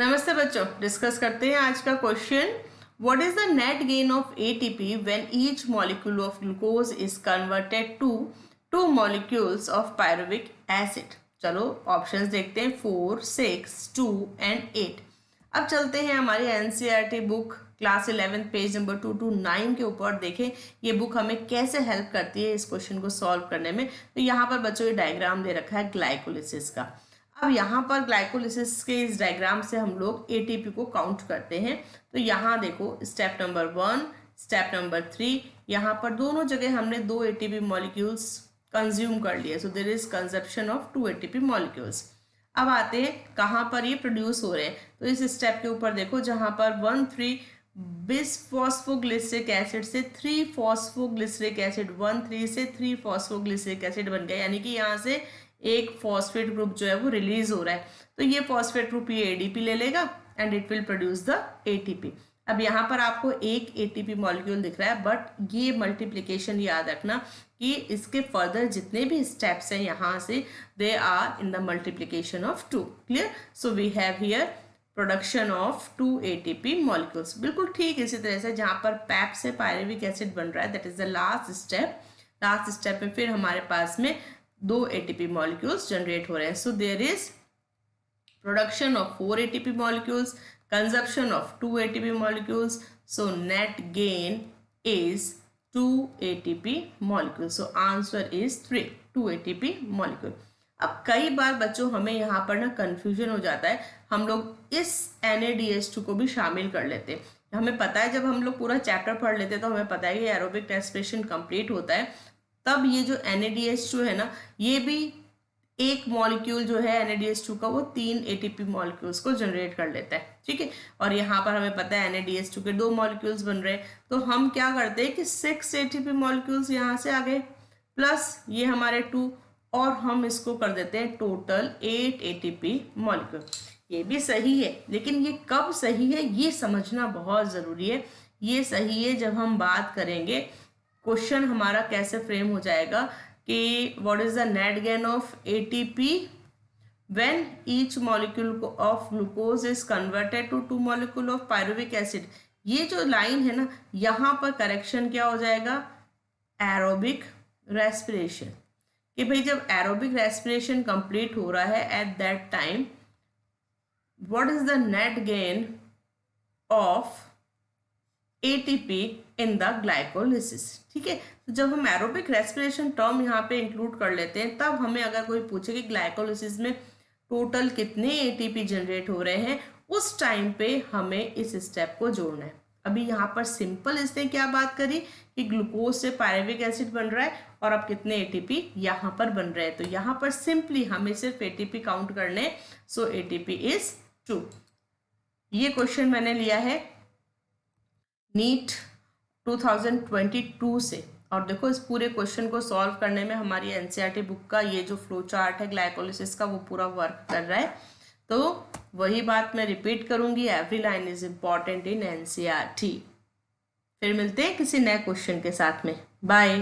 नमस्ते बच्चों, डिस्कस करते हैं आज का question. What is the net gain of ATP when each molecule of glucose is converted to two molecules of pyruvic acid. चलो options देखते हैं 4, 6, 2 एंड 8। अब चलते हैं हमारी NCERT book class 11 page number 229 के ऊपर। देखें ये बुक हमें कैसे हेल्प करती है इस क्वेश्चन को सॉल्व करने में। तो यहाँ पर बच्चों ये डायग्राम दे रखा है ग्लाइकोलिसिस का। अब यहाँ पर ग्लाइकोलिसिस के इस डायग्राम से हम लोग एटीपी को काउंट करते हैं। तो यहाँ देखो स्टेप नंबर 1, स्टेप नंबर 3, यहाँ पर दोनों जगह हमने 2 एटीपी मॉलिक्यूल्स कंज्यूम कर लिए। So there is consumption of 2 ATP molecules. अब आते हैं कहाँ पर ये प्रोड्यूस हो रहे हैं। तो इस स्टेप के ऊपर देखो जहाँ पर 1,3 बिसफॉस्फोग्लिसरिक एसिड से 3 फॉस्फोग्लिसरिक एसिड, 1,3 से 3 फॉस्फोग्लिसरिक एसिड बन गया, यानी कि यहाँ से एक फॉस्फेट ग्रुप जो है वो रिलीज हो रहा है। तो ये फॉस्फेट ग्रुप ये एडीपी ले लेगा and it will produce the ATP. अब यहाँ पर आपको एक एटीपी मॉलिक्यूल दिख रहा है, बट ये मल्टीप्लिकेशन याद रखना कि इसके फर्दर जितने भी स्टेप्स हैं यहाँ से they are in the multiplication of 2। Clear? So we have here production of 2 ATP molecules. बिल्कुल ठीक इसी तरह से जहाँ पर पैप से पायरुविक एसिड बन रहा है, that is the last step. Last step में फिर हमारे पास में 2 एटीपी मॉलिक्यूल्स जनरेट हो रहे हैं। So there is production of 4 ATP molecules, consumption of 2 ATP molecules. So net gain is 2 ATP molecules. So answer is 2 ATP molecule. अब कई बार बच्चों हमें यहाँ पर ना कंफ्यूजन हो जाता है, हम लोग इस NADH2 को भी शामिल कर लेते हैं। हमें पता है जब हम लोग पूरा चैप्टर पढ़ लेते हैं तो हमें पता है कि एरोबिक रेस्पिरेशन कंप्लीट होता है, तब ये जो NADH2 है ना, ये भी एक मॉलिक्यूल जो है NADH2 का वो 3 एटीपी मॉलिक्यूल्स को जनरेट कर लेता है। ठीक है, और यहाँ पर हमें पता है NADH2 के 2 मॉलिक्यूल्स बन रहे हैं। तो हम क्या करते हैं कि 6 एटीपी मॉलिक्यूल्स यहाँ से आ गए प्लस ये हमारे 2, और हम इसको कर देते हैं टोटल 8 एटीपी मॉलिक्यूल। ये भी सही है, लेकिन ये कब सही है ये समझना बहुत ज़रूरी है। ये सही है जब हम बात करेंगे, क्वेश्चन हमारा कैसे फ्रेम हो जाएगा कि what is the net gain of ATP when each molecule of glucose is converted to 2 molecule of pyruvic acid. ये जो लाइन है ना, यहाँ पर करेक्शन क्या हो जाएगा, एरोबिक रेस्पिरेशन। कि भाई जब एरोबिक रेस्पिरेशन कंप्लीट हो रहा है at that time what is the net gain of ATP in the glycolysis. ठीक है, तो जब हम एरोबिक रेस्पिरेशन टर्म यहाँ पे इंक्लूड कर लेते हैं, तब हमें अगर कोई पूछे कि ग्लाइकोलिसिस में टोटल कितने एटीपी जनरेट हो रहे हैं, उस टाइम पे हमें इस स्टेप को जोड़ना है। अभी यहाँ पर सिंपल इसने क्या बात करी कि ग्लूकोज से पायरुविक एसिड बन रहा है और अब कितने एटीपी यहाँ पर बन रहे हैं। तो यहाँ पर सिंपली हमें सिर्फ एटीपी काउंट करने। सो एटीपी इज 2। ये क्वेश्चन मैंने लिया है नीट 2022 से, और देखो इस पूरे क्वेश्चन को सॉल्व करने में हमारी एनसीईआरटी बुक का ये जो फ्लो चार्ट है ग्लाइकोलिसिस का वो पूरा वर्क कर रहा है। तो वही बात मैं रिपीट करूंगी, every line is important in NCERT. फिर मिलते हैं किसी नए क्वेश्चन के साथ में। बाय।